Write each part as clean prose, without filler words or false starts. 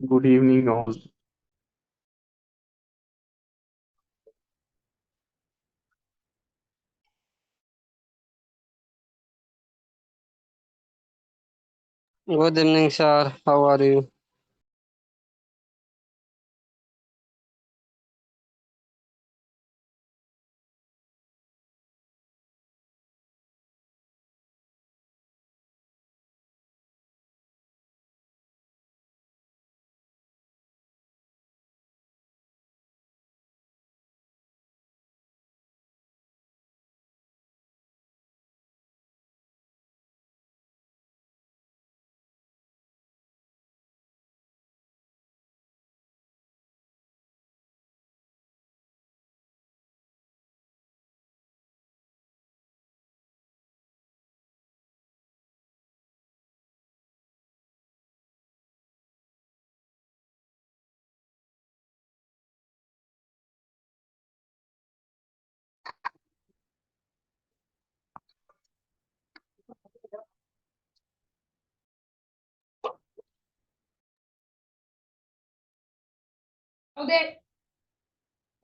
Good evening, all. Good evening, sir. How are you?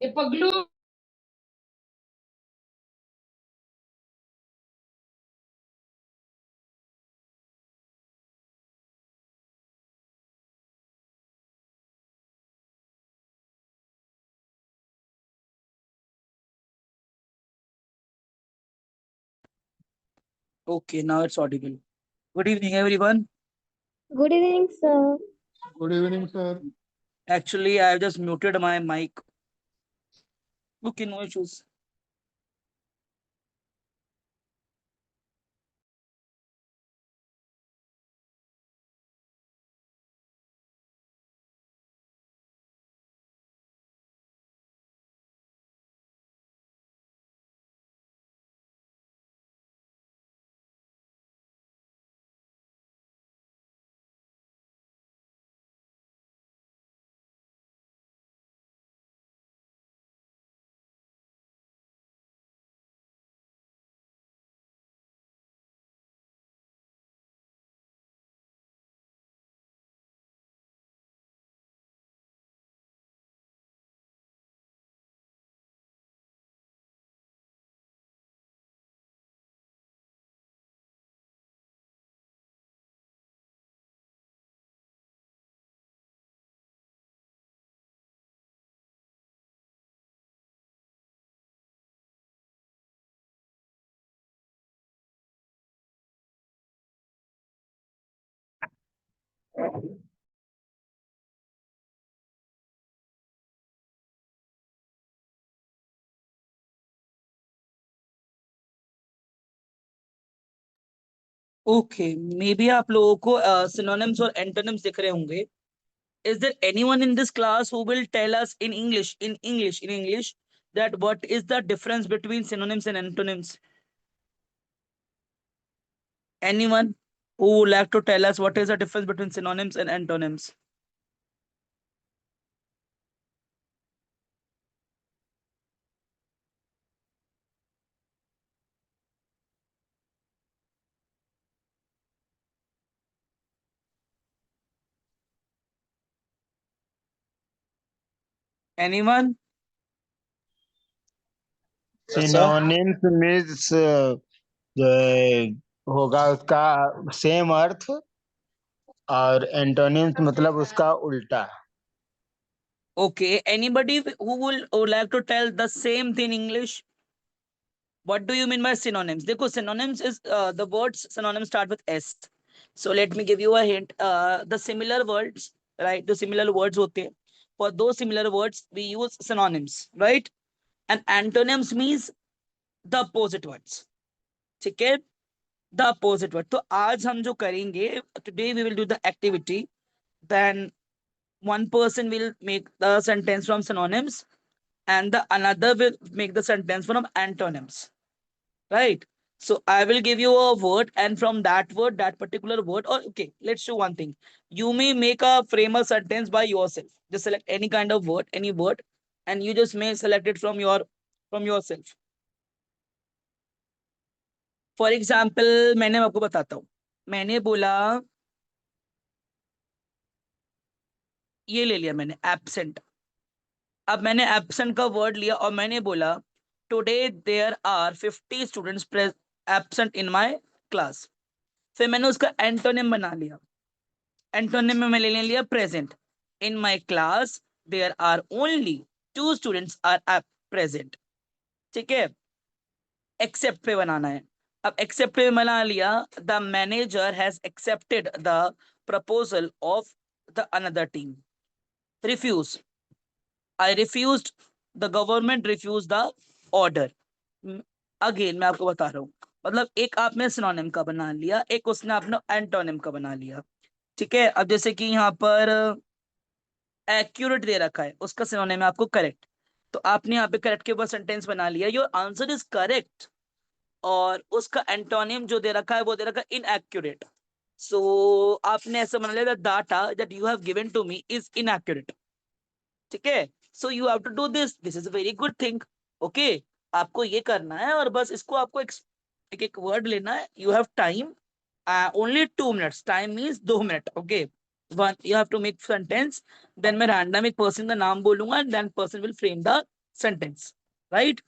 A पगलू Okay, now it's audible. Good evening, everyone. Good evening, sir. Good evening, sir. Actually, I have just muted my mic. Okay, no issues. Okay, maybe आप लोगों को synonyms और antonyms दिख रहे होंगे. Is there anyone in this class who will tell us in English that what is the difference between synonyms and antonyms? Anyone who would like to tell us what is the difference between synonyms and antonyms? Anyone? Synonyms means होगा उसका same अर्थ, और antonyms मतलब उसका उल्टा. Okay, anybody who will would like to tell the same thing in English? What do you mean by synonyms? देखो, synonyms is the words synonyms start with S. So let me give you a hint. The similar words, right? The similar words होते हैं. For those similar words, we use synonyms, right? And antonyms means the opposite words. ठीक है? The opposite word. तो आज हम जो करेंगे, today we will do the activity. Then one person will make the sentence from synonyms, and the another will make the sentence from antonyms. Right? So I will give you a word, and from that word, that particular word, or okay, let's do one thing. You may make a frame a sentence by yourself. Just select any kind of word, any word, and you just may select it from yourself. For example, मैंने आपको बताता हूँ. मैंने बोला ये ले लिया मैंने एब्सेंट। अब मैंने एब्सेंट का वर्ड लिया और मैंने बोला today there are 50 students absent in my class. फिर मैंने उसका एंटोनिम बना लिया। एंटोनिम में मैं ले लिया present. In my class there are only 2 students are present. ठीक है, एक्सेप्ट पे बनाना है। अब एक्सेप्ट पे बना लिया, the manager has accepted the proposal of the another team. Refuse, I refused, the government refuse the order. Again मैं आपको बता रहा हूँ, मतलब एक आपने सिनोनिम का बना लिया, एक उसने अपना एंटोनिम का बना लिया। ठीक है, अब जैसे कि यहाँ पर एक्यूरेट दे रखा है, उसका सिनोनिम है आपको करेक्ट। तो आपने यहाँ पे करेक्ट के ऊपर सेंटेंस बना लिया, योर आंसर इज करेक्ट। और उसका एंटोनिम जो दे रखा है वो दे रखा है इनएक्यूरेट। सो आपने ऐसा बना लिया, the data that you have given to me is inaccurate. ठीक है, so you have to do this is a very good thing. Okay, आपको ये करना है और बस इसको आपको एक एक वर्ड लेना है। You have time only 2 minutes, time means 2 minute. Okay, one you have to make sentence, then मैं रैंडम एक पर्सन का नाम बोलूंगा, then person will frame the sentence, right?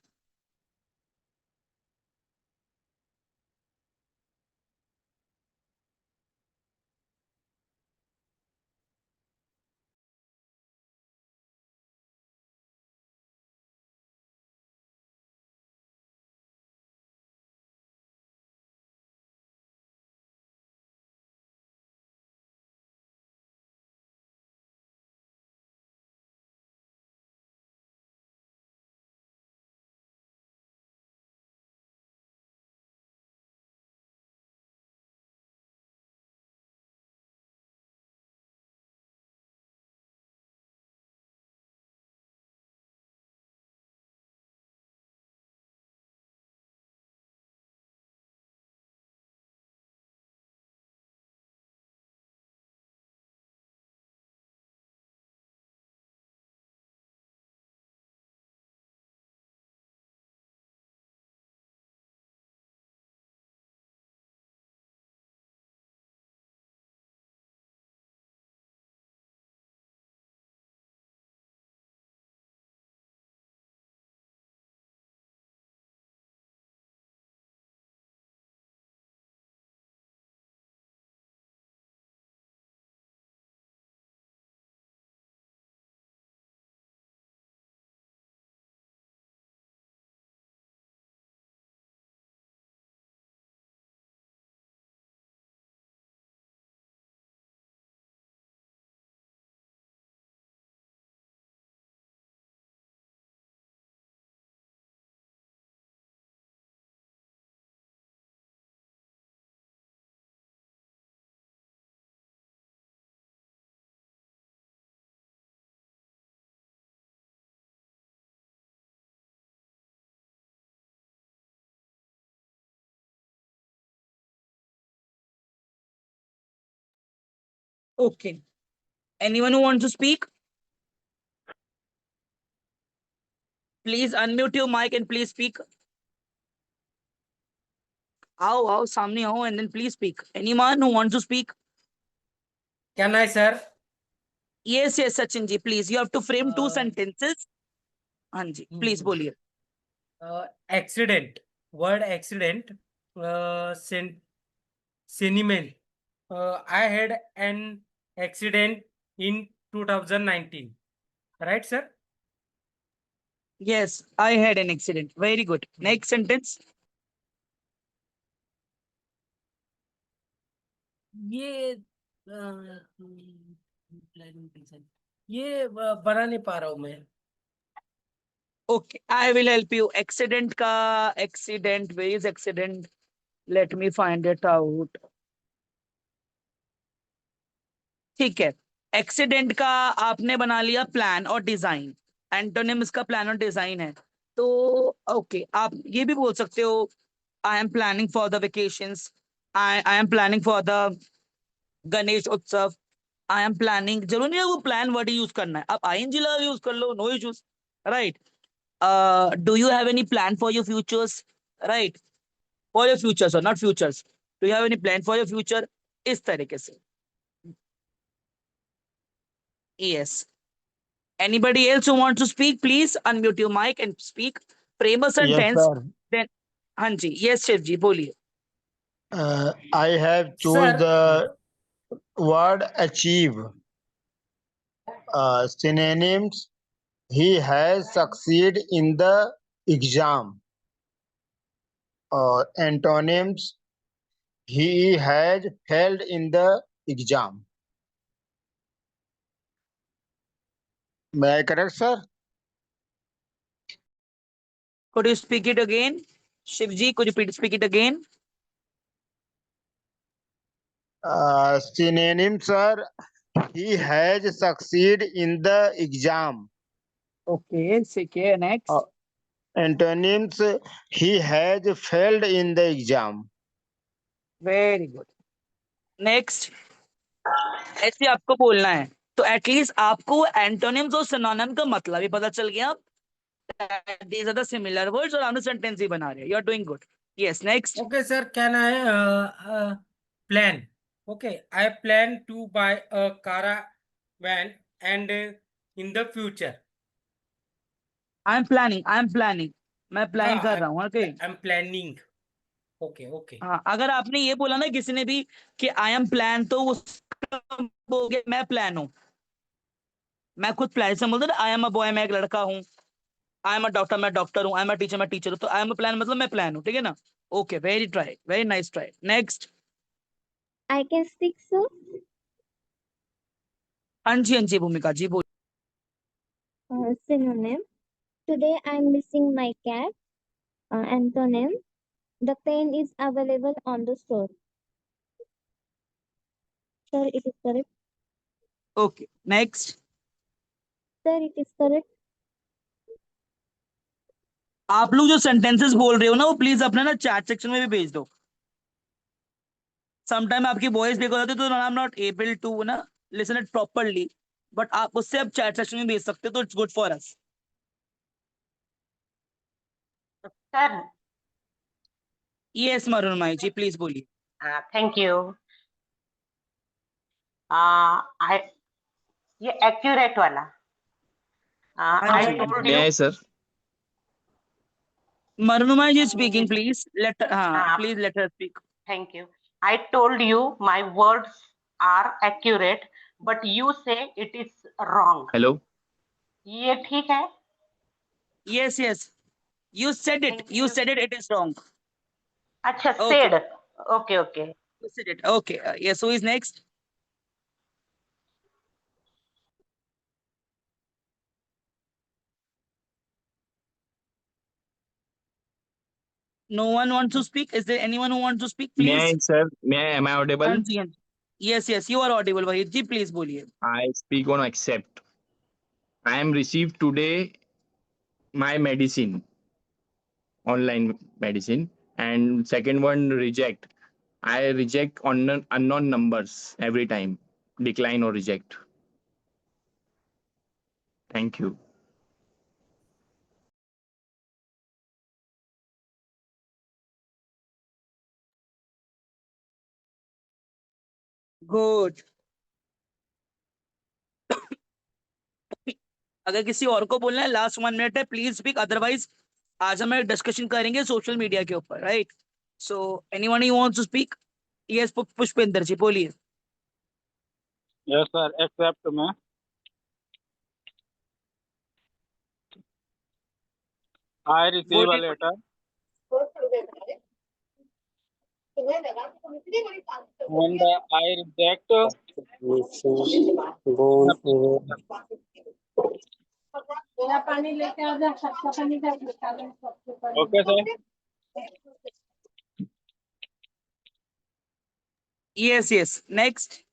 Okay. Anyone who wants to speak? Please unmute your mic and please speak. आओ सामने आओ and then please speak. Anyone who wants to speak? Can I, sir? Yes, Sachin ji, please. You have to frame 2 Uh, sentences. हाँ जी, please बोलिए. Accident. Word accident. Cinnamon. I had an accident in 2019. Right, sir? Yes, I had an accident. Very good. Next sentence. ये ये बना नहीं पा रहा हूँ मैं. Okay, I will help you. Accident का accident. Where is accident? Let me find it out. ठीक है, एक्सीडेंट का आपने बना लिया प्लान और डिजाइन। एंटोनिम इसका प्लान और डिजाइन है। तो ओके, आप ये भी बोल सकते हो, I am planning for the vacations, I am planning for the Ganesh उत्सव, आई एम प्लानिंग। जरूर नहीं है वो प्लान वर्ड यूज करना है, आप आईएनजी लगा यूज कर लो, no issues, right? Do you have any plan for your futures, right? For your futures और not futures, do you have any plan for your future, इस तरीके से। Yes. Anybody else who wants to speak, please unmute your mic and speak. Frame a Yes, sentence. sir. Then, Hanji. Yes, Shiv ji, boliye. I have choose Sir, the word achieve. Synonyms: he has succeed in the exam. Antonyms: he has failed in the exam. May I correct, sir? Could you speak it again? Shiv ji, could you speak it again? Synonyms, sir: he has succeed in the exam. Okay, second, next. Antonyms: he has failed in the exam. Very good. Next. ऐसे आपको बोलना है तो at least आपको antonyms और synonym का मतलब ही पता चल गया. These are the similar words और हम सेंटेंस ही बना रहे हैं. You are doing good. Yes, next. okay, sir, can I plan? Okay, I plan to buy a caravan and in the future. I am planning. मैं planning कर रहा हूँ. Okay. I'm planning. Okay. हाँ, अगर आपने ये बोला ना किसी ने भी कि आई एम प्लान तो उसका हो गया मैं प्लान हूँ. मैं खुद प्लान से बोलता आई एम अ बॉय मैं एक लड़का हूँ. आई एम अ डॉक्टर मैं डॉक्टर हूँ. आई एम अ टीचर मैं टीचर हूँ. तो आई एम अ प्लान मतलब मैं प्लान हूँ. ठीक है ना. Okay, very nice try. Next. I can speak, sir. हाँ जी भूमिका जी बोल. Synonym. Today I'm missing my cat. Antonym. The pen is available on the store. Sir, it is correct. Okay, next. Sir, it is correct. आप लोग जो sentences बोल रहे हो ना वो प्लीज अपना ना चैट सेक्शन में भी भेज दो. समटाइम आपकी वॉइस ब्रेक हो जाती है तो I am not able to ना लिसन इट प्रॉपरली. बट आप उससे अब चैट सेक्शन में भेज सकते हो तो it's good for us. Sir, yes Mrunmayi ji please बोलिए. thank you. I ये accurate वाला. हाँ I जी. told May you. I, sir? Mrunmayi ji speaking please let हाँ. Please let her speak. Thank you. I told you my words are accurate, but you say it is wrong. Hello? ये ठीक है? Yes. You said it. Thank You you. said it. It is wrong. अच्छा, Okay. said. Okay. You said it. Okay. Yes. Who is next? No one wants to speak. Is there anyone who wants to speak? May I, Please. sir? Am I audible? हाँ जी. Yes. You are audible. Vahid ji, please बोलिए. I speak on accept. I am received today my medicine, online medicine. And second one, reject. I reject on unknown numbers every time. Decline or reject. Thank you. Good. अगर किसी और को बोलना है last 1 minute है please speak. Otherwise आज हम discussion करेंगे सोशल मीडिया के ऊपर. Right. So anyone who wants to speak. Yes Pushpendra ji बोलिए. Yes, sir. Accept में I receive a letter and I reject. Okay, sir. Yes. Next.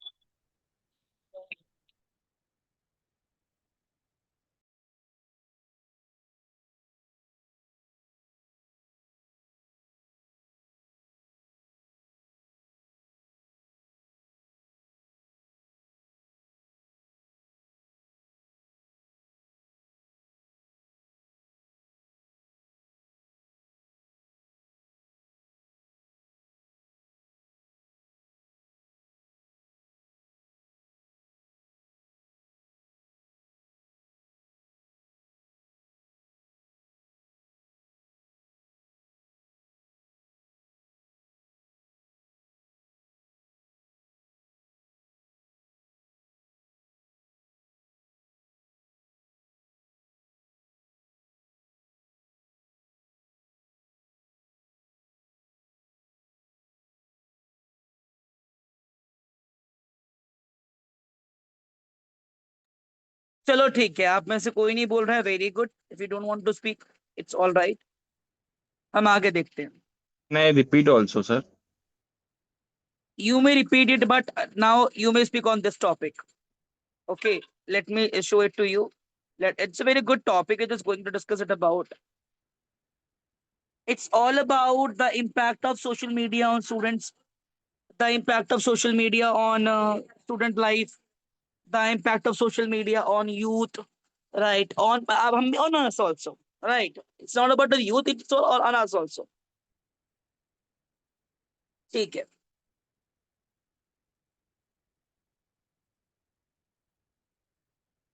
चलो ठीक है, आप में से कोई नहीं बोल रहा है, very good. If you don't want to speak, it's all right. हम आगे देखते हैं। May I repeat also, sir? You may repeat it, but now you may speak on this topic. Okay, let me show it to you. It's a very good topic. We're just going to discuss it about. It's all about the impact of social media on students, the impact of social media on student life, the impact of social media on youth, right? On us also, right? It's not about the youth; it's all on us also. ठीक है।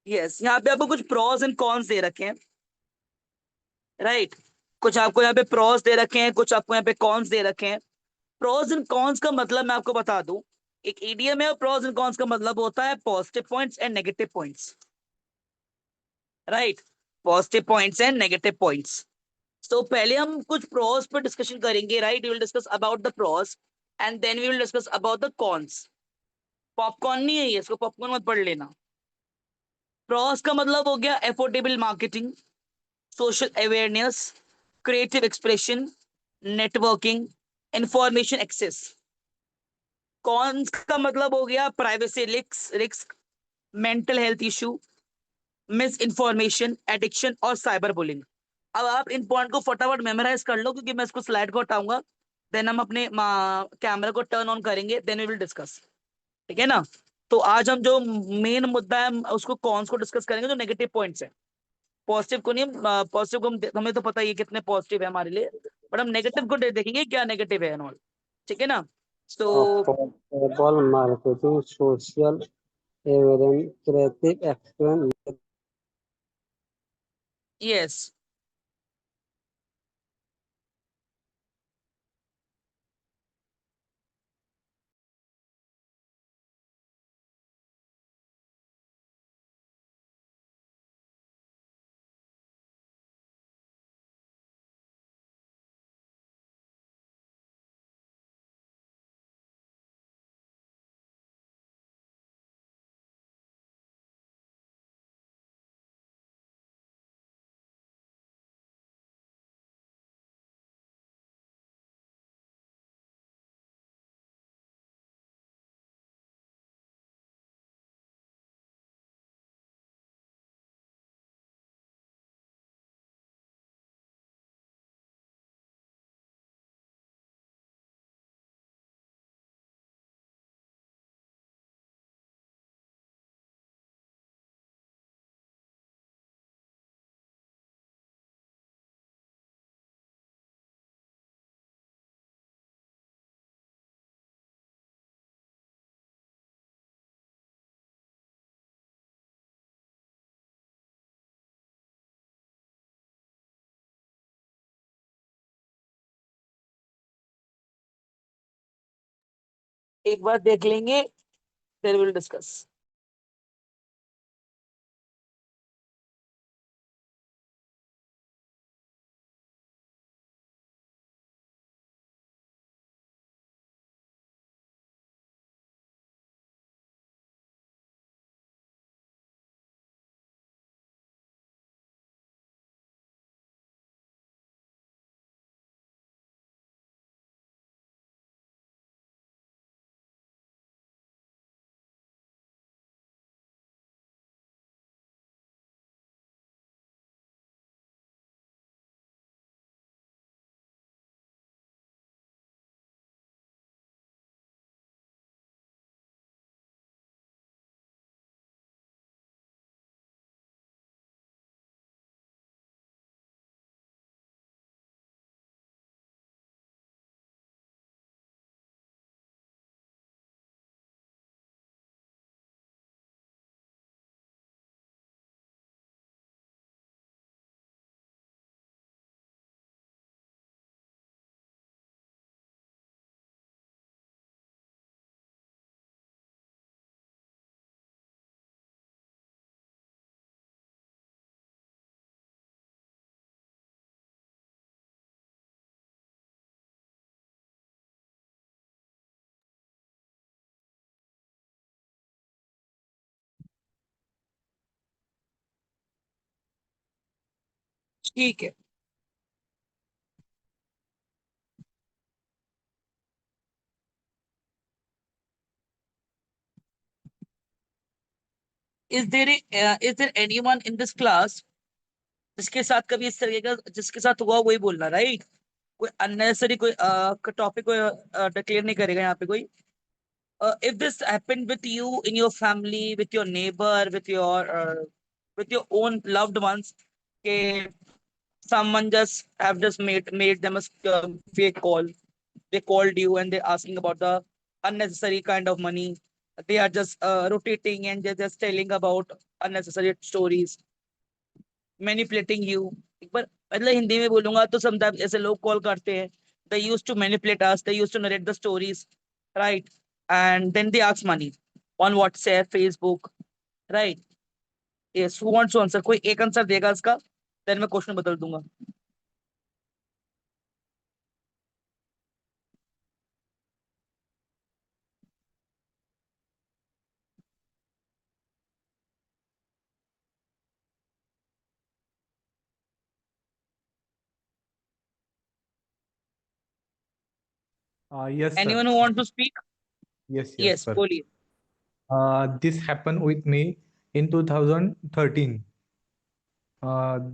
Yes, यहाँ पे आपको कुछ pros and cons दे रखे हैं, right? कुछ आपको यहाँ पे प्रोस दे रखे हैं, कुछ आपको यहाँ पे कॉन्स दे रखे हैं। प्रोस एंड कॉन्स का मतलब मैं आपको बता दूं, एक ईडीएम है, और प्रोस एंड कॉन्स का मतलब होता है positive points and negative points, right? Positive points and negative points. तो पहले हम कुछ प्रोस पर डिस्कशन करेंगे, राइट? We will discuss about the pros and then we will discuss about the cons. Popcorn नहीं है ये, इसको पॉपकॉर्न मत पढ़ लेना। प्रोस का मतलब हो गया affordable marketing, social awareness, creative expression, networking, information access. Cons का मतलब हो गया privacy risk, mental health issue, misinformation, addiction और साइबर बुलिंग। अब आप इन पॉइंट को फटाफट मेमोराइज कर लो, क्योंकि मैं इसको स्लाइड को हटाऊंगा, देन हम अपने कैमरा को टर्न ऑन करेंगे, देन वी विल डिस्कस। ठीक है ना? तो आज हम जो मेन मुद्दा है उसको कॉन्स को डिस्कस करेंगे, जो नेगेटिव पॉइंट्स है। पॉजिटिव को नहीं, पॉजिटिव को हमें तो पता ही है कितने पॉजिटिव है हमारे लिए, बट हम नेगेटिव को देखेंगे क्या नेगेटिव है एंड ऑल। ठीक है ना? तो Affordable marketing, social awareness, creative action. Yes, एक बार देख लेंगे, फिर विल डिस्कस। ठीक है। is there anyone in this class जिसके साथ कभी इस तरीके का जिसके साथ हुआ वही बोलना, राइट? कोई अननेसेसरी कोई टॉपिक को डिक्लेयर नहीं करेगा यहाँ पे कोई। if this happened with you in your family, with your neighbor, with your own loved ones, okay, someone just have just made them a fake call. They called you and they're asking about the unnecessary kind of money. They are just rotating and they're just telling about unnecessary stories, manipulating you. एक बार मतलब हिंदी में बोलूंगा तो sometimes ऐसे लोग call करते हैं, they used to manipulate us, they used to narrate the stories, right? And then they ask money on WhatsApp, Facebook, right? Yes, who wants to answer? कोई एक आंसर देगा इसका, then मैं क्वेश्चन बदल दूंगा। Yes, sir. Anyone who wants to speak? Yes, Yes, sir. बोलिए। This happened with me in 2013.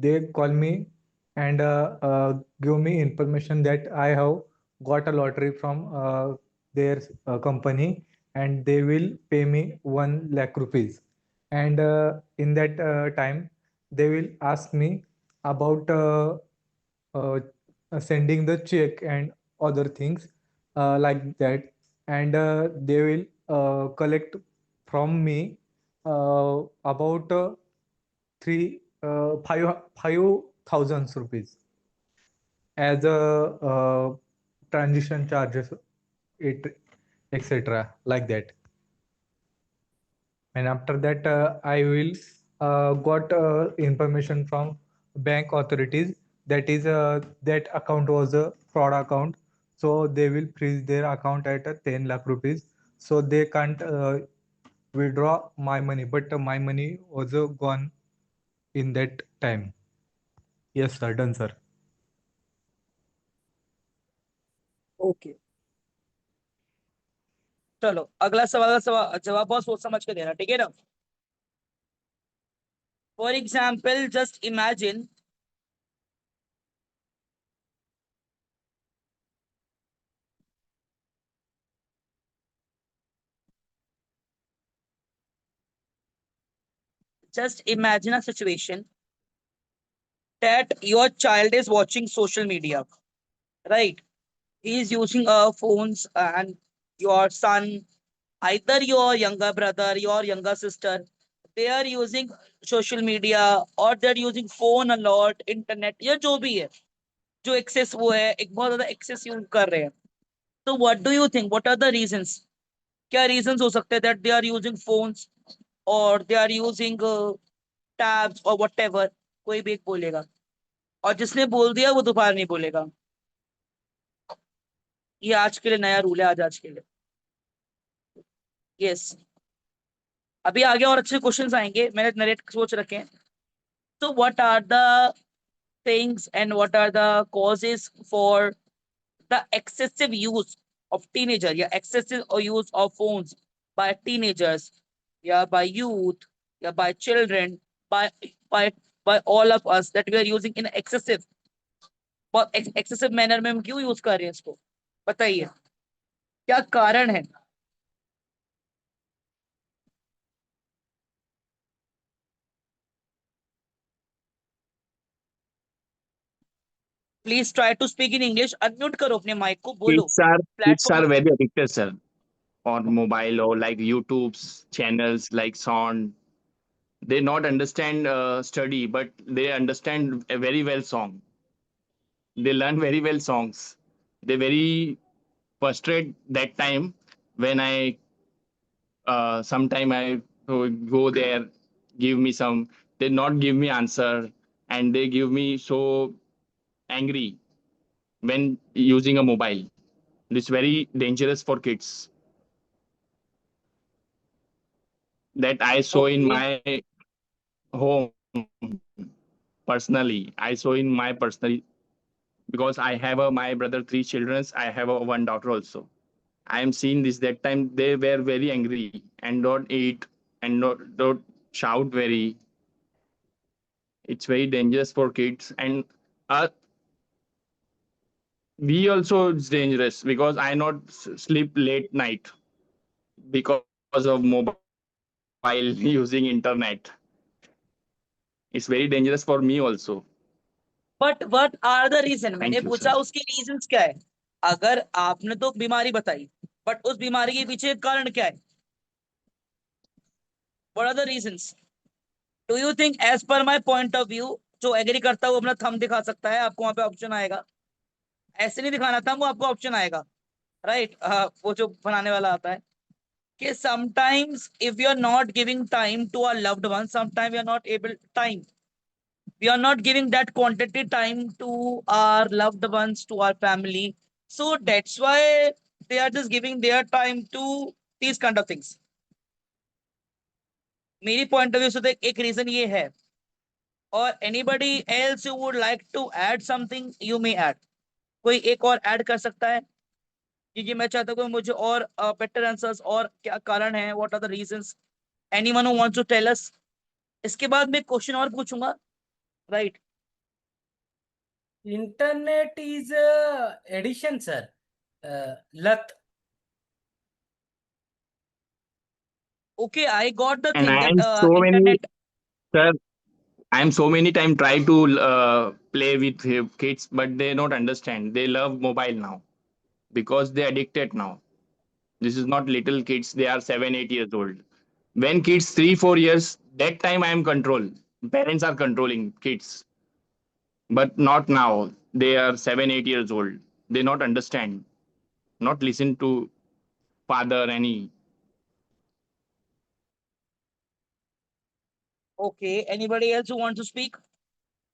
They call me and give me information that I have got a lottery from their company, and they will pay me 1 lakh rupees. And in that time, they will ask me about uh, sending the check and other things like that, and they will collect from me about three five thousand rupees as a transition charges, it etc. like that. And after that, I will got information from bank authorities that is that account was a fraud account, so they will freeze their account at 10 lakh rupees, so they can't withdraw my money, but my money was gone in that time. Yes, sir. Done, sir. Okay, चलो अगला सवाल का जवाब बहुत सोच समझ के देना, ठीक है ना? For example, just imagine a situation that your child is watching social media, right? He is using phones, and your son, either your younger brother, your younger sister, they are using social media or they're using phone a lot, internet, या जो भी है, जो access वो है, एक बहुत ज्यादा एक्सेस यूज कर रहे हैं। तो what do you think, what are the reasons? क्या रीजंस हो सकते हैं that they are using phones और दे आर यूजिंग टैब्स और व्हाटएवर? कोई भी एक बोलेगा, और जिसने बोल दिया वो दोबारा नहीं बोलेगा। ये आज के लिए नया रूल है, आज आज के लिए। यस, अभी आगे और अच्छे क्वेश्चंस आएंगे, मैंने नरेट सोच रखे हैं। तो what are the things and what are the causes for the excessive use of teenager, yeah, excessive use of phones by teenagers, yeah, by youth, yeah, by children, by by by all of us, that we are using in excessive, बहुत excessive manner में हम क्यों use कर रहे हैं इसको? बताइए क्या कारण है? Please try to speak in English, unmute करो अपने माइक को, बोलो। Kids are platform very addicted, sir, on mobile or like YouTube's channels like Sound. They not understand study, but they understand a very well song. They learn very well songs. They very frustrate that time when I sometime I go there, give me some. They not give me answer, and they give me so angry when using a mobile. This very dangerous for kids. That I saw in okay, my home personally. I saw in my personal, because I have my brother 3 children. I have one daughter also. I am seeing this. That time they were very angry and don't eat and don't shout very. It's very dangerous for kids, and uh, we also it's dangerous because I not sleep late night because of mobile using internet. It's very dangerous for me also. But what are the reason? मैंने Thank you, पूछा sir. उसके reasons क्या है। अगर आपने तो बीमारी बताई, बट उस बीमारी के पीछे कारण क्या है? What are the reasons? Do you think as per my point of view, जो एग्री करता है वो अपना थंब दिखा सकता है, आपको वहां पे ऑप्शन आएगा। ऐसे नहीं दिखाना था, वो आपको ऑप्शन आएगा, राइट? वो जो बनाने वाला आता है कि sometimes if you are not giving time to our loved ones, sometimes we are not able time, we are not giving that quantity time to our loved ones, to our family, so that's why they are just giving their time to these kind of things. मेरी point of view से तो एक reason ये है। और anybody else you would like to add something, you may add. कोई एक और ऐड कर सकता है, क्योंकि मैं चाहता हूँ कि मुझे और बेटर आंसर्स और क्या कारण है, what are the reasons, anyone who wants to tell us. इसके बाद मैं क्वेश्चन और पूछूंगा, right? Internet is addiction, sir. Lat. Okay, I got the And thing I that am so many, internet. sir. I am so many time try to play with kids, but they don't understand. They love mobile now because they addicted now. This is not little kids. They are 7, 8 years old. When kids 3, 4 years, that time I am control. Parents are controlling kids, but not now. They are 7, 8 years old. They not understand, not listen to father any. Okay, anybody else who wants to speak?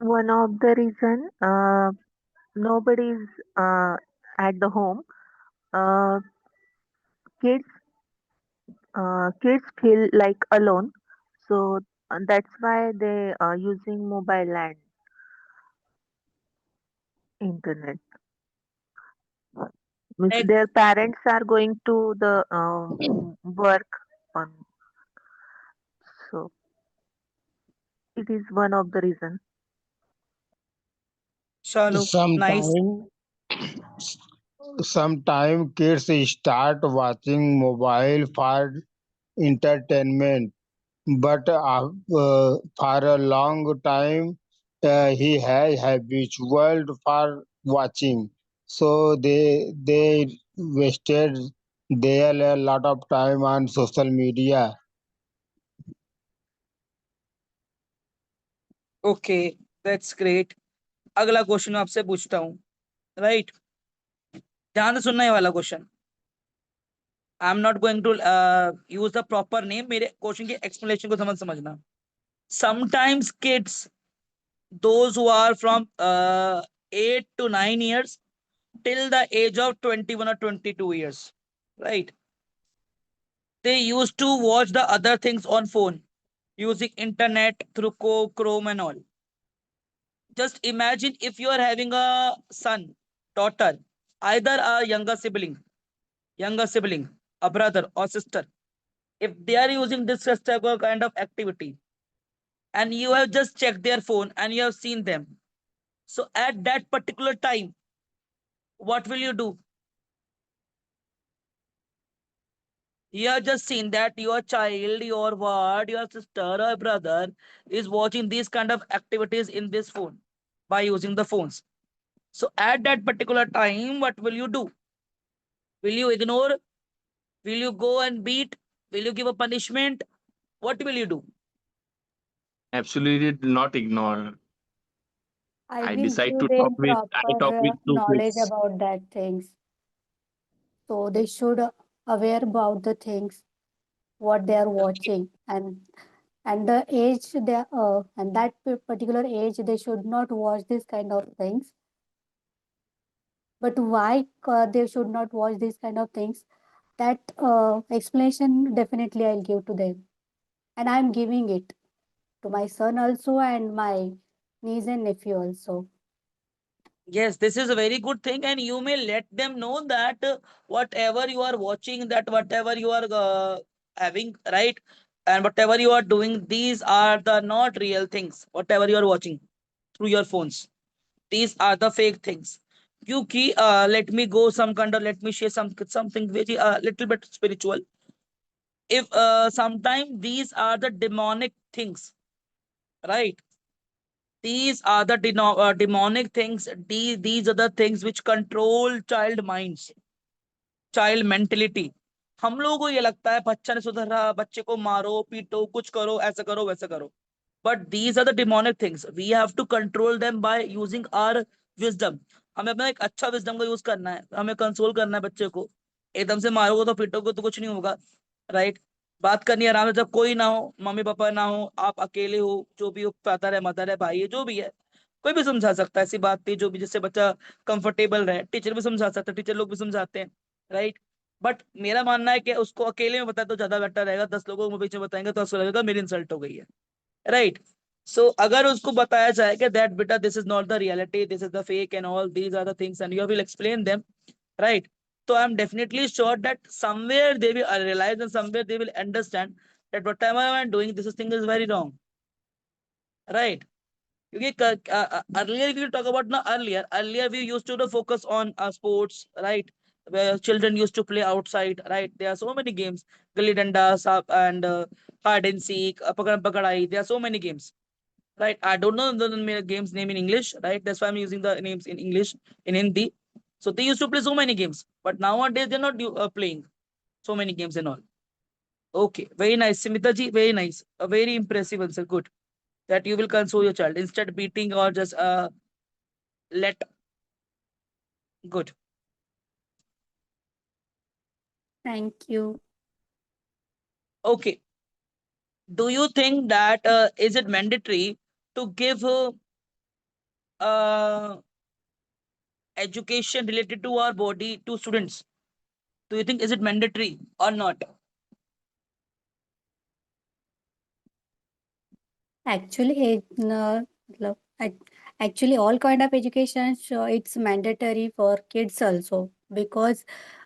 One of the reason nobody's at the home. Uh, kids kids feel like alone, so that's why they are using mobile and internet. Means Ex- their parents are going to the work on, so it is one of the reason. Chalo, nice. Sometime kids start watching mobile for entertainment, but for a long time he has habitual for watching, so they wasted their a lot of time on social media. Okay, that's great. अगला question आपसे पूछता हूँ, right? ध्यान से सुनना ये वाला क्वेश्चन। I am not going to use the proper name, मेरे क्वेश्चन की एक्सप्लेनेशन को समझना। Sometimes kids, those who are from 8 to 9 years till the age of 21 or 22 years, right? They used to watch the other things on phone using internet through Chrome and all. Just imagine if you are having a son, daughter, either a younger sibling, a brother or sister. If they are using this type of kind of activity and you have just checked their phone and you have seen them, so at that particular time, what will you do? You have just seen that your child, your what, your sister or brother is watching these kind of activities in this phone by using the phones. So at that particular time, what will you do? Will you ignore? Will you go and beat? Will you give a punishment? What will you do? Absolutely not ignore. I I will decide give to them I talk proper with two knowledge kids. about that things. So they should aware about the things what they are watching, and the age they and that particular age they should not watch this kind of things. But why they should not watch these kind of things? That explanation definitely I'll give to them, and I'm giving it to my son also and my niece and nephew also. Yes, this is a very good thing, and you may let them know that whatever you are watching, that whatever you are having, right, and whatever you are doing, these are the not real things. Whatever you are watching through your phones, these are the fake things. Kyuki, let me go some kind of, let me share something very little bit spiritual. If sometimes these are the demonic things, right? These are the demonic things. These are the things which control child minds, child mentality. हम लोगों को ये लगता है बच्चा ने सुधर रहा, बच्चे को मारो पीटो कुछ करो, ऐसा करो वैसा करो. But these are the demonic things. We have to control them by using our wisdom. हमें अपना एक अच्छा wisdom का यूज करना है, हमें कंसोल करना है बच्चे को. एकदम से मारोगे तो पीटोगे तो कुछ नहीं होगा, राइट? बात करनी है आराम से, जब कोई ना हो, मम्मी पापा ना हो, आप अकेले हो, जो भी हो, फादर है मदर है भाई है जो भी है, कोई भी समझा सकता है. ऐसी बात थी जो भी, जिससे बच्चा कंफर्टेबल रहे. टीचर भी समझा सकता है, टीचर लोग भी समझाते हैं, राइट? बट मेरा मानना है कि उसको अकेले में बताए तो ज्यादा बेटर रहेगा. 10 लोगों को पीछे बताएंगे तो उसको लगेगा मेरी इंसल्ट हो गई है, राइट? सो अगर उसको बताया जाए कि दैट बेटा this is not the reality, this is the fake and all these are the things and you will explain them, right? So I'm definitely sure that somewhere they will realize and somewhere they will understand that whatever I'm doing, this thing is very wrong, right? Because earlier, if you talk about now, earlier we used to focus on sports, right? Where children used to play outside, right? There are so many games, gully danda, and hide and seek, pakadam pakadai. There are so many games, right? I don't know the games name in English, right? That's why I'm using the names in English, in Hindi. So they used to play so many games, but nowadays they're not playing so many games and all. Okay, very nice, Simita ji, very nice, a very impressive answer. Good, that you will console your child instead beating or just let. Good. Thank you. Okay. Do you think that is it mandatory to give education related to our body to students? Do you think is it mandatory or not? Actually, actually, all kind of education, so it's mandatory for kids also, because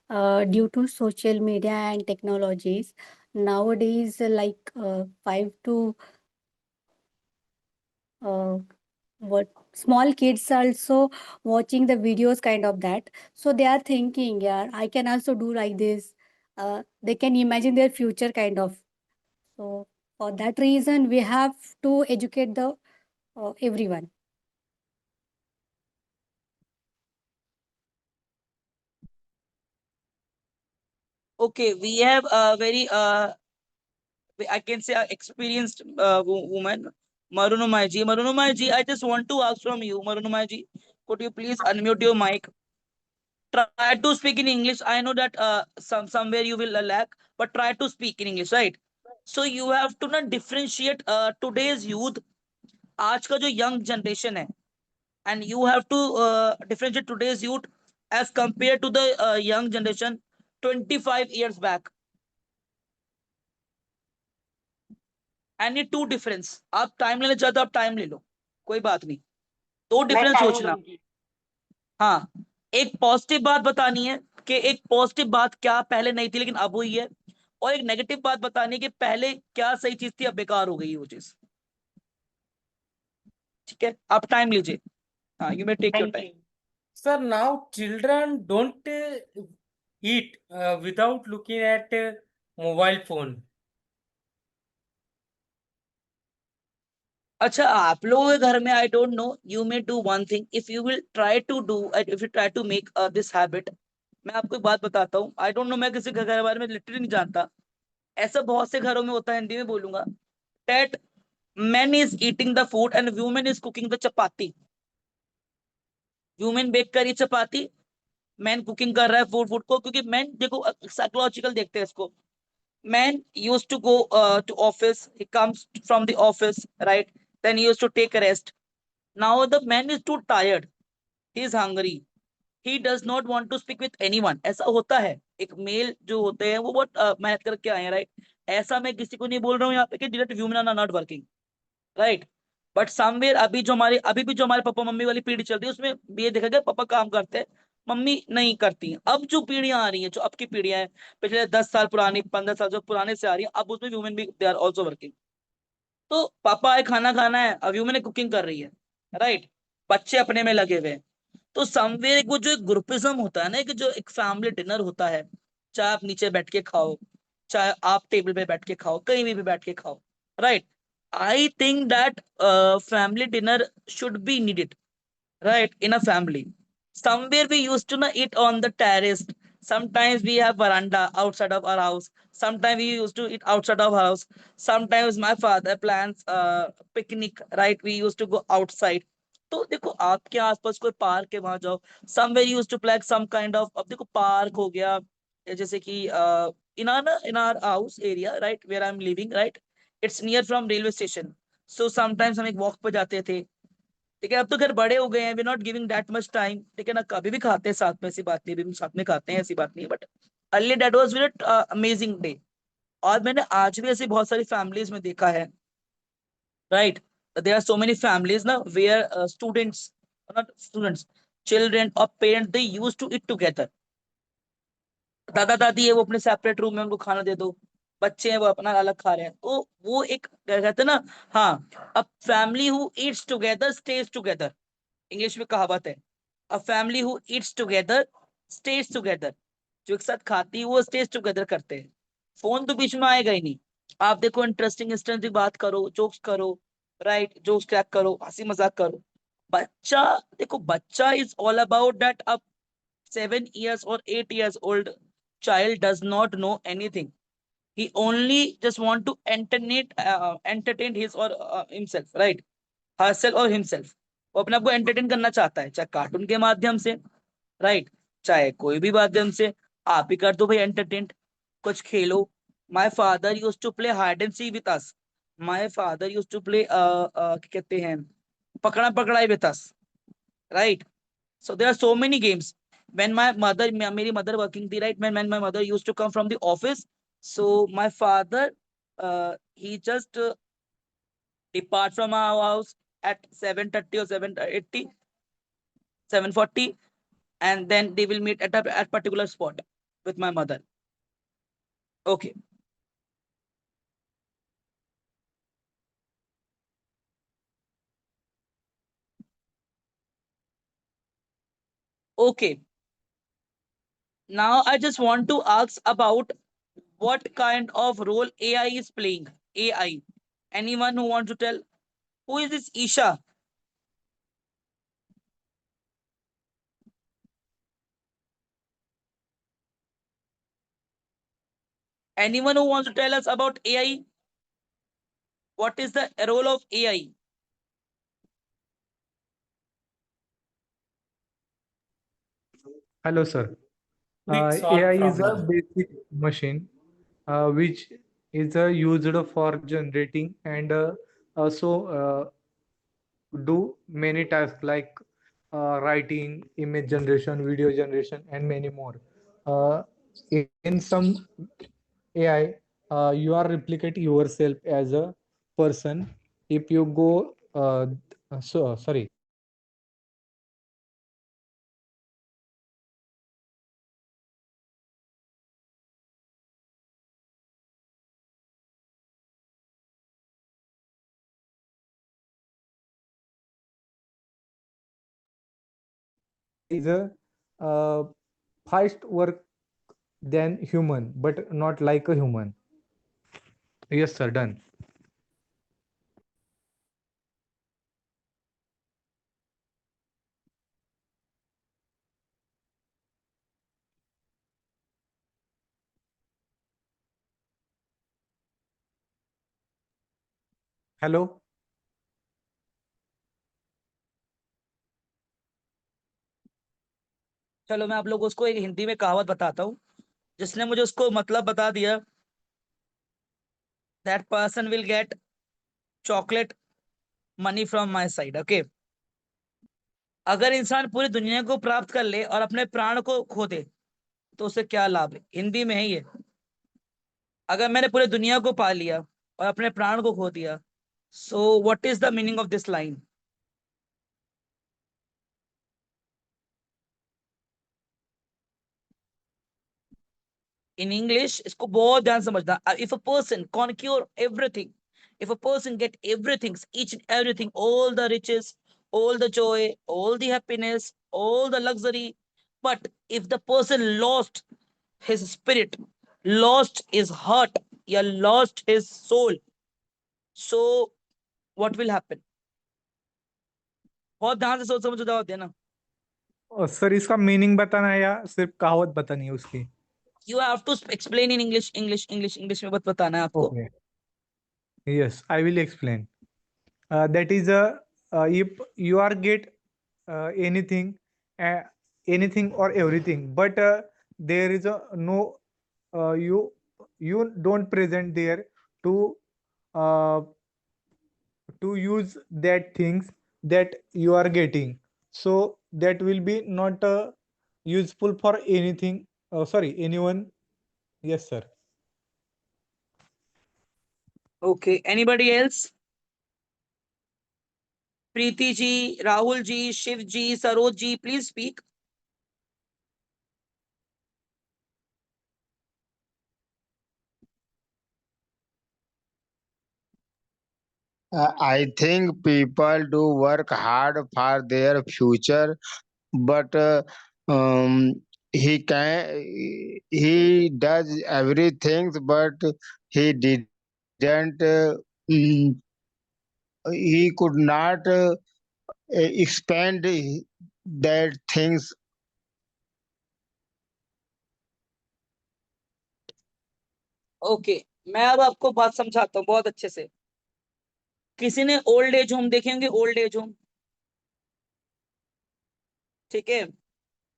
due to social media and technologies nowadays, like 5 to what small kids also watching the videos kind of that, so they are thinking, yeah, I can also do like this. They can imagine their future kind of. So for that reason, we have to educate the everyone. Okay, we have a very I can say experienced woman, Marunumai ji. Marunumai ji, I just want to ask from you, Marunumai ji, could you please unmute your mic? Try to speak in English. I know that somewhere you will lack, but try to speak in English, right? So you have to not differentiate today's youth, आज का जो young generation है, and you have to differentiate today's youth as compared to the young generation 25 years back. Any two difference. आप time लेना चाहते हो आप time ले लो, कोई बात नहीं, दो डिफरेंस सोचना. हाँ, एक पॉजिटिव बात बतानी है कि एक पॉजिटिव बात क्या पहले नहीं थी लेकिन अब हुई है, और एक नेगेटिव बात बतानी है कि पहले क्या सही चीज थी अब बेकार हो गई वो चीज. ठीक है, आप टाइम लीजिए. हाँ, you may take your time. Sir, now children don't eat without looking at mobile phone. अच्छा, आप लोगों के घर में I don't know, you may do one thing, if you will try to do, if you try to make this habit. मैं आपको एक बात बताता हूँ, आई डोंट नो, मैं किसी घर के बारे में लिटरली नहीं जानता, ऐसा बहुत से घरों में होता है, हिंदी में बोलूंगा, that man is eating the food and woman is cooking the chapati. woman bake करी चपाती, मैन कुकिंग कर रहा है फूड को, क्योंकि मैन देखो साइकोलॉजिकल देखते हैं इसको. Man used to go to office, he comes from the office, right? Then he used to take a rest. Now the man is too tired, he is hungry, he does not want to speak with anyone. ऐसा होता है, एक mail जो होते हैं वो बहुत मेहनत करके आए हैं, राइट? ऐसा मैं किसी को नहीं बोल रहा हूँ यहाँ पे कि direct human are not working, right? But somewhere अभी भी जो हमारे पापा मम्मी वाली पीढ़ी चल रही है उसमें भी ये देखा गया पापा काम करते हैं, मम्मी नहीं करती हैं। अब जो पीढ़ियां आ रही हैं, जो अब की पीढ़ियां हैं, पिछले 10 साल पुरानी, 15 साल जो पुराने से आ रही है, अब उसमें वुमेन भी दे आर ऑल्सो वर्किंग। तो पापा आए खाना खाना है, अब वुमेन कुकिंग कर रही है, राइट, बच्चे अपने में लगे हुए हैं। तो समवेयर वो जो एक ग्रुपिज्म होता है ना, कि जो एक फैमिली डिनर होता है, चाहे आप नीचे बैठ के खाओ, चाहे आप टेबल पे बैठ के खाओ, कहीं भी बैठ के खाओ, right. I think that family dinner should be needed, right, in a family. Somewhere we used to eat on the terrace. Sometimes we have veranda outside of our house. Sometimes we used to eat outside of our house. Sometimes my father plans picnic, right? We used to go outside. तो देखो आपके आसपास कोई park है, वहां जाओ। Somewhere you used to play some kind of, अब देखो पार्क हो गया, जैसे कि in our house area, right, where I'm living, right, it's near from railway station. So sometimes हम एक वॉक पे जाते थे, ठीक है। अब तो घर बड़े हो गए हैं, we not giving that much time, ठीक है ना, कभी भी खाते हैं साथ में, ऐसी बात नहीं, भी साथ में खाते हैं, ऐसी बात नहीं है, but early that was very amazing day. और मैंने आज भी ऐसी बहुत सारी फैमिलीज में देखा है, right, there are so many families ना where students, not students, children और parents, they used to eat together. दादा दादी है वो अपने सेपरेट रूम में, उनको खाना दे दो, बच्चे हैं वो अपना अलग खा रहे हैं, तो वो एक क्या कहते हैं ना, हाँ, a family who eats together stage together, English में कहावत है, a family who eats together stage together. जो एक साथ खाती है वो स्टेज टुगेदर करते हैं। फोन तो बीच में आएगा ही नहीं। आप देखो इंटरेस्टिंग इंटरेस्टिंग बात करो, जोक्स करो, राइट, जोक्स क्रैक करो, हंसी मजाक करो। बच्चा, देखो बच्चा इज ऑल अबाउट दैट। अब 7 years or 8 years old child does not know anything. He only just want to entertain his or himself, right, herself or himself। वो अपने आप को एंटरटेन करना चाहता है, चाहे कार्टून के माध्यम से, राइट, चाहे कोई भी माध्यम से। आप ही कर दो भाई एंटरटेन, कुछ खेलो। My father use to play hide and seek with us. My father use to play कहते हैं पकड़ा पकड़ाई with us, right. So there are so many games. When my mother, मेरी mother working थी, right, when my mother used to come from the office, so my father, he just depart from our house at 7:30 or 7:80, 7:40, and then they will meet at particular spot with my mother. Okay. Okay. Now I just want to ask about what kind of role AI is playing. AI. Anyone who wants to tell? Who is this Isha? Anyone who wants to tell us about AI? What is the role of AI? Hello, sir. Quick solve AI is a problem. basic machine which is used for generating and also do many tasks like writing, image generation, video generation, and many more. In some AI, you are replicate yourself as a person. If you go, sorry. Is a fast work than human, but not like a human. Yes, sir. Done. Hello. चलो मैं आप लोगों को उसको एक हिंदी में कहावत बताता हूँ, जिसने मुझे उसको मतलब बता दिया। That person will get chocolate money from my side. Okay. अगर इंसान पूरी दुनिया को प्राप्त कर ले और अपने प्राण को खो दे तो उसे क्या लाभ है? हिंदी में है ये। अगर मैंने पूरी दुनिया को पा लिया और अपने प्राण को खो दिया So what is the meaning of this line? In English, इसको बहुत ध्यान समझना. If a person conquer everything, if a person get everything, each and everything, all the riches, all the joy, all the happiness, all the luxury, but if the person lost his spirit, lost his heart, या lost his soul, so what will happen? बहुत ध्यान से सोच समझ जवाब देना. Sir इसका meaning बताना है या सिर्फ कहावत बतानी है उसकी? You have to explain in English में बत बताना है आपको. Okay. Yes, I will explain. That is if you are get anything, anything or everything, but there is a no you don't present there to use that things that you are getting, so that will be not useful for anything. Sorry, anyone. Yes, sir. Okay, anybody else? Preeti ji, Rahul ji, Shiv ji, Saroj ji, please speak. I think people do work hard for their future, but he does everything, but he didn't. He could not expand that things. Okay, मैं अब आपको बात समझाता हूँ बहुत अच्छे से. किसी ने ओल्ड एज होम देखेंगे? ओल्ड एज होम, ठीक है.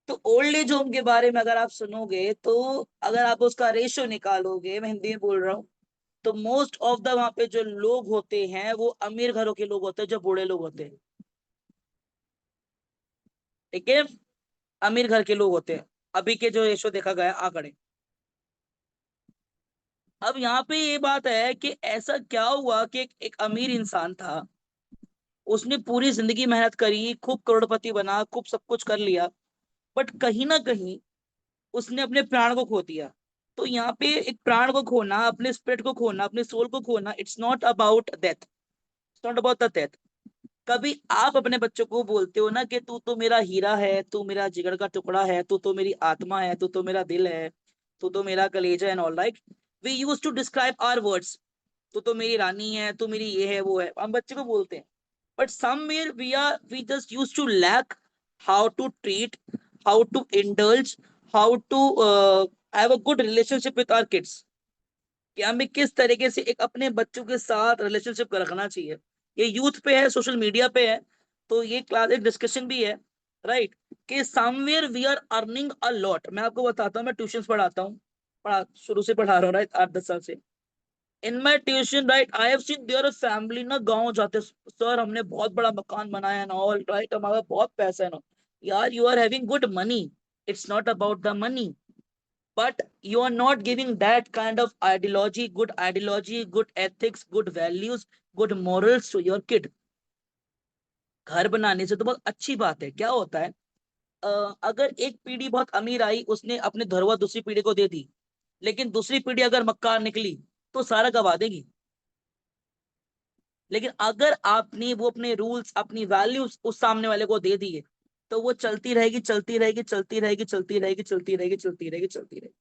तो ओल्ड एज होम के बारे में अगर आप सुनोगे, तो अगर आप उसका रेशियो निकालोगे, मैं हिंदी में बोल रहा हूँ, तो मोस्ट ऑफ द वहां पे जो लोग होते हैं वो अमीर घरों के लोग होते हैं, जो बूढ़े लोग होते हैं. ठीक है, अमीर घर के लोग होते हैं. अभी के जो रेशियो देखा गया आंकड़े. अब यहाँ पे ये बात है कि ऐसा क्या हुआ कि एक अमीर इंसान था, उसने पूरी जिंदगी मेहनत करी, खूब करोड़पति बना, खूब सब कुछ कर लिया, बट कहीं ना कहीं उसने अपने प्राण को खो दिया. तो यहाँ पे एक प्राण को खोना, अपने स्पिरिट को खोना, अपने सोल को खोना, it's not about death, it's not about the death. कभी आप अपने बच्चों को बोलते हो ना कि तू तो मेरा हीरा है, तू मेरा जिगर का टुकड़ा है, तू तो मेरी आत्मा है, तू तो मेरा दिल है, तू तो मेरा कलेजा and all right. We use to describe our words. तू तो मेरी रानी है, तू मेरी ये है वो है, हम बच्चे को बोलते हैं. But somewhere we just use to lack how to treat, how to indulge, how to have a good relationship with our kids. कि हमें किस तरीके से एक अपने बच्चों के साथ रिलेशनशिप रखना चाहिए. ये यूथ पे है, सोशल मीडिया पे है, तो ये क्लास एक डिस्कशन भी है, राइट. कि somewhere we are earning a lot. मैं आपको बताता हूँ, मैं ट्यूशन पढ़ाता हूँ, शुरू से पढ़ा रहा हूँ, राइट, 8-10 साल से. In my tuition, right, I have seen their family ना गाँव जाते, सर हमने बहुत बड़ा मकान बनाया है ना ऑल, राइट, हमारा बहुत पैसा है ना. यार, you are having good money, it's not about the money, but you are not giving that kind of ideology, good ethics, good values, good morals to your kid. घर बनाने से तो बहुत अच्छी बात है. क्या होता है, अगर एक पीढ़ी बहुत अमीर आई, उसने अपने धरोहर दूसरी पीढ़ी को दे दी, लेकिन दूसरी पीढ़ी अगर मक्कार निकली तो सारा गवा देगी. लेकिन अगर आपने वो अपने रूल्स, अपनी वैल्यूज उस सामने वाले को दे दिए, तो वो चलती रहेगी, चलती रहेगी, चलती रहेगी, चलती रहेगी, चलती रहेगी, चलती रहेगी, चलती रहेगी.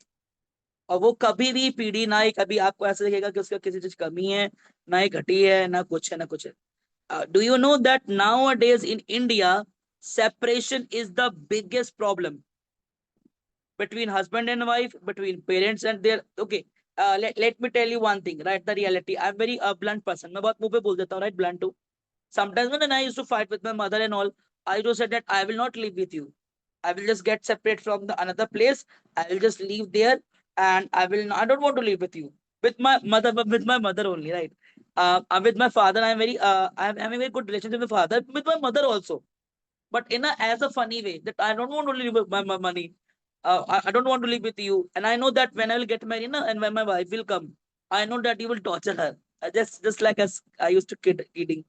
और वो कभी भी पीढ़ी ना ही कभी आपको ऐसा लगेगा कि उसका किसी चीज कमी है, ना ही घटी है, ना कुछ है, ना कुछ है. Do you know that nowadays in India separation is the biggest problem between husband and wife, between parents and their okay. Let me tell you one thing, right, the reality. I'm very blunt person. मैं बहुत मुंह पे बोल देता हूँ, right, blunt too. Sometimes when I used to fight with my mother and all, I used to say that I will not live with you, I will just get separate from the another place, I will just leave there, and I will not, I don't want to live with you. With my mother only, right. With my father, I'm having a very good relationship with my father, with my mother also, but in a as a funny way, that I don't want to live with my money. I don't want to live with you, and I know that when I will get married, and when my wife will come, I know that you will torture her. just like as I used to kidding.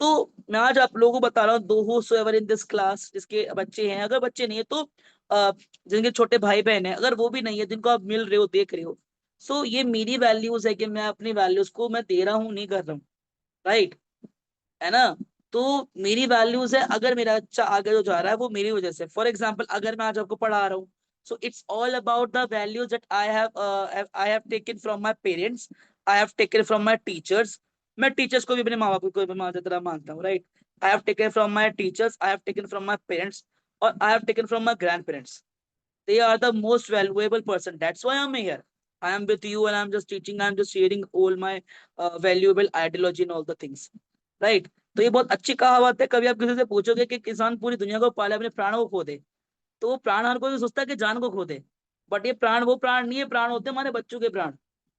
तो मैं आज आप लोगों को बता रहा हूँ, दो whosoever in this class जिसके बच्चे हैं, अगर बच्चे नहीं है तो जिनके छोटे भाई बहन है, अगर वो भी नहीं है, जिनको आप मिल रहे हो, देख रहे हो, सो ये मेरी वैल्यूज है कि मैं अपनी वैल्यूज को मैं दे रहा हूँ, नहीं कर रहा हूँ, राइट, है ना। तो मेरी वैल्यूज है, अगर मेरा बच्चा आगे जो जा रहा है वो मेरी वजह से। फॉर एग्जाम्पल, अगर मैं आज आपको पढ़ा रहा हूँ, so it's all about the values that I have taken from my parents, I have taken from my teachers. मैं टीचर्स को भी अपने माँ बाप को भी माँ की तरह मानता हूँ, right. I have taken from my teachers, I have taken from my parents, और I have taken from my grandparents. They are the most valuable person. That's why I'm here. I am with you and I'm just teaching. I'm just sharing all my valuable ideology and all the things. Right? तो ये बहुत अच्छी कहावत है। कभी आप किसी से पूछोगे कि किसान पूरी दुनिया को पाले, अपने प्राणों को खो दे, तो वो प्राण हर कोई सोचता है कि जान को खो दे, बट ये प्राण वो प्राण नहीं है, प्राण होते हैं हमारे बच्चों के प्राण।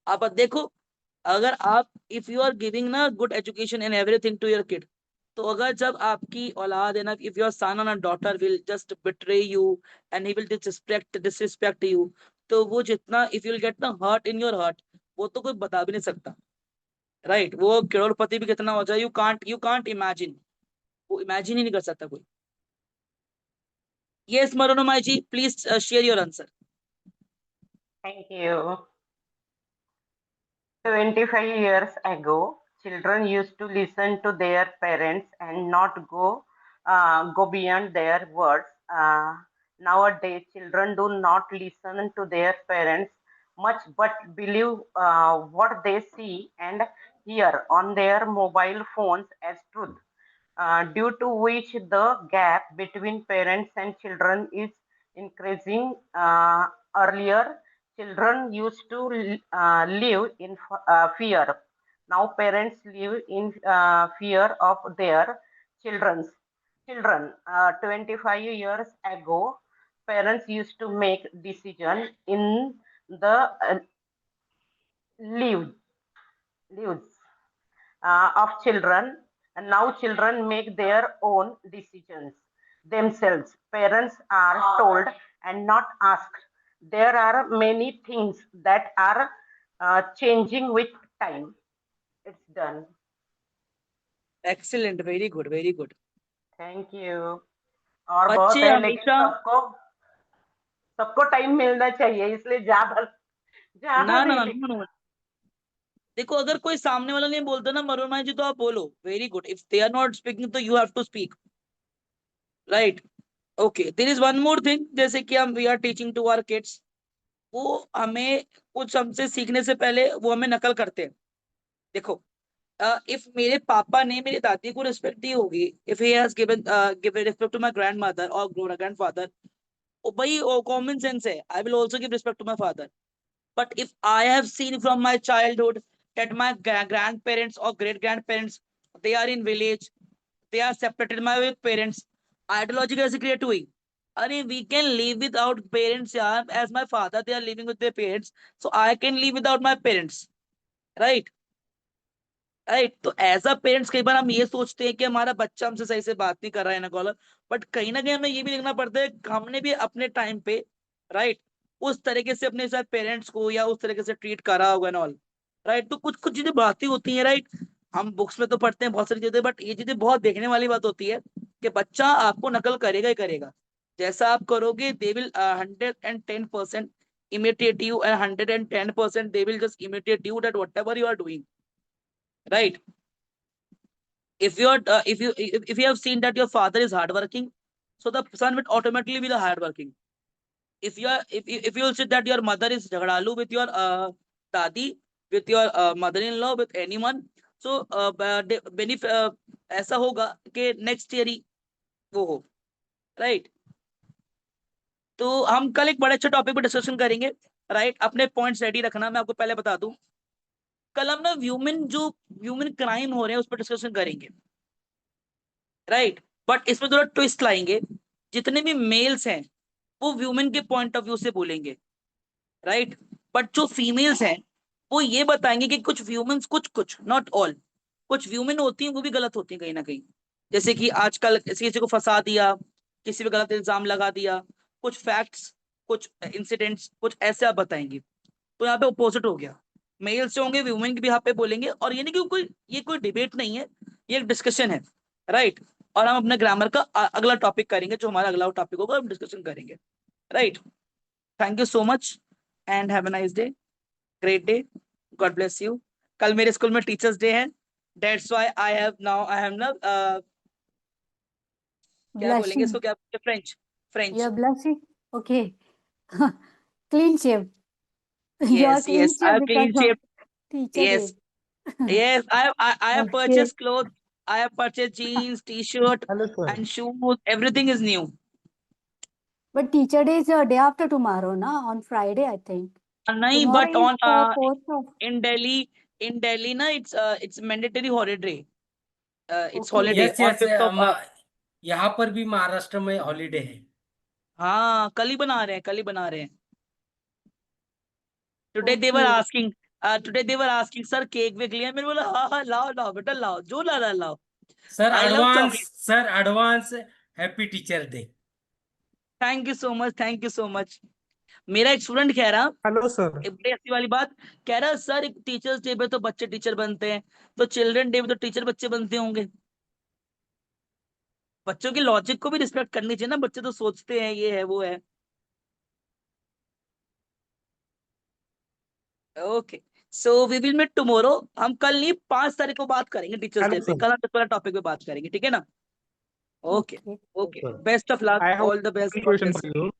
आप देखो, अगर आप इफ यू आर गिविंग ना good education and everything to your kid, तो अगर जब आपकी औलाद है ना, इफ योर सन और daughter will just betray you and he will disrespect you, तो वो जितना if you will get the hurt in your heart, वो तो कोई बता भी नहीं सकता, राइट। वो करोड़पति भी कितना हो जाए, यू कांट इमेजिन, वो इमेजिन ही नहीं कर सकता कोई। Yes Manorama ji, please share your answer. Thank you. 25 years ago, children used to listen to their parents and not go beyond their words. Nowadays, children do not listen to their parents much, but believe what they see and hear on their mobile phones as truth. Due to which the gap between parents and children is increasing. Earlier, children used to live in fear. Now parents live in fear of their children. 25 years ago, parents used to make decision in the lives of children, and now children make their own decisions themselves. Parents are told and not asked. There are many things that are changing with time. It's done. Excellent, very good, very good. Thank you. और बहुत बच्चे है, लेकिन हमेशा सबको time मिलना चाहिए, इसलिए ज्यादा ना नहीं ना लिख- ना, देखो, अगर कोई सामने वाला नहीं बोलता ना मनोरमा जी, तो आप बोलो very good. If they are not speaking, तो you have to speak, right. Okay, there is one more thing, जैसे कि हम we are teaching to our kids, वो हमें कुछ हमसे सीखने से पहले वो हमें नकल करते हैं। देखो, इफ मेरे पापा ने मेरी दादी को रिस्पेक्ट दी होगी, if he has given respect to my grandmother और ग्रैंडफादर, ओ भाई, ओ कॉमन सेंस है, I will also give respect to my father. But if I have seen from my childhood that my grandparents or great grandparents, they are in village, they are separated my with parents, ideology कैसे create हुई? अरे, we can live without parents यार, as my father they are living with their parents, so I can live without my parents, right? Right. तो as a parents कई बार हम ये सोचते हैं कि हमारा बच्चा हमसे सही से बात नहीं कर रहा है ना कॉलर, बट कहीं ना कहीं हमें ये भी देखना पड़ता है हमने भी अपने टाइम पे, राइट, उस तरीके से अपने साथ पेरेंट्स को या उस तरीके से ट्रीट करा होगा एंड ऑल, राइट। तो कुछ कुछ चीजें बातें होती हैं, राइट। हम बुक्स में तो पढ़ते हैं बहुत सारी चीजें, बट ये चीजें बहुत देखने वाली बात होती है कि बच्चा आपको नकल करेगा ही करेगा। जैसा आप करोगे, they will 110% imitate you, and 110% they will just imitate you that whatever you are doing, right? If you have seen that your father is hardworking, so the son will automatically be the hardworking. If you will see that your mother is jhagadalu with your dadi, with your mother-in-law, with anyone, so ऐसा होगा कि next year ही वो हो, right. तो हम कल एक बड़े अच्छे टॉपिक पर डिस्कशन करेंगे, राइट। अपने पॉइंट्स रेडी रखना, मैं आपको पहले बता दूं, कल हम ना ह्यूमन क्राइम हो रहे हैं उस पर डिस्कशन करेंगे, राइट। बट इसमें थोड़ा ट्विस्ट लाएंगे, जितने भी मेल्स हैं वो व्यूमेन के पॉइंट ऑफ व्यू से बोलेंगे, राइट। बट जो फीमेल्स हैं वो ये बताएंगे कि कुछ व्यूमेन्स, कुछ नॉट ऑल, कुछ व्यूमेन होती हैं वो भी गलत होती हैं कहीं ना कहीं। जैसे कि आजकल किसी को फंसा दिया, किसी पे गलत इल्जाम लगा दिया, कुछ फैक्ट्स, कुछ इंसिडेंट्स, कुछ ऐसे आप बताएंगे। तो यहाँ पे अपोजिट हो गया, मेल से होंगे, वुमेन के बिहाफ पे बोलेंगे। और ये नहीं कि ये कोई डिबेट नहीं है, ये एक डिस्कशन है, राइट। और हम अपने ग्रामर का अगला टॉपिक करेंगे, जो हमारा अगला टॉपिक होगा, हम डिस्कशन करेंगे, right. Thank you so much and have a nice day, great day, God bless you. कल मेरे स्कूल में टीचर्स डे है, दैट्स व्हाई आई हैव ना क्या बोलेंगे Blushing. इसको, क्या French, French. You're blushing. Okay. Clean shave. You're Yes, clean yes, I shave have because clean of shape. teacher day. Yes, yes, I have Okay. purchased clothes. I have purchased jeans, t-shirt, Hello, sir. and shoes. Everything is new. But teacher day is a day after tomorrow, na? On Friday, I think. Nahi, Tomorrow but is on 4th of. in Delhi, na, it's mandatory holiday. It's Okay. holiday yes on yes 5th of यहाँ पर भी महाराष्ट्र में holiday है। हाँ, कल ही बना रहे हैं, कल ही बना रहे हैं। Today they were Okay. asking, sir, cake वेक लिया? मैंने बोला हाँ हाँ, लाओ लाओ बेटा, लाओ, जो लाना लाओ। Sir I love advance, chocolate. Sir advance happy teacher day. Thank you so much, thank you so much. मेरा एक स्टूडेंट कह रहा, हेलो सर। एक बड़ी अच्छी वाली बात कह रहा, सर टीचर्स डे पे तो बच्चे टीचर बनते हैं, तो चिल्ड्रन डे पे तो टीचर बच्चे बनते होंगे। बच्चों की लॉजिक को भी रिस्पेक्ट करनी चाहिए ना, बच्चे तो सोचते हैं ये है वो है। Okay, so we will meet tomorrow. हम कल नहीं, 5 तारीख को बात करेंगे टीचर्स डे हेलो पे। सर। कल हम इस वाला टॉपिक पे बात करेंगे, ठीक है ना? Okay, Okay. Okay, best of luck, I have all the best, one God question bless for you. you.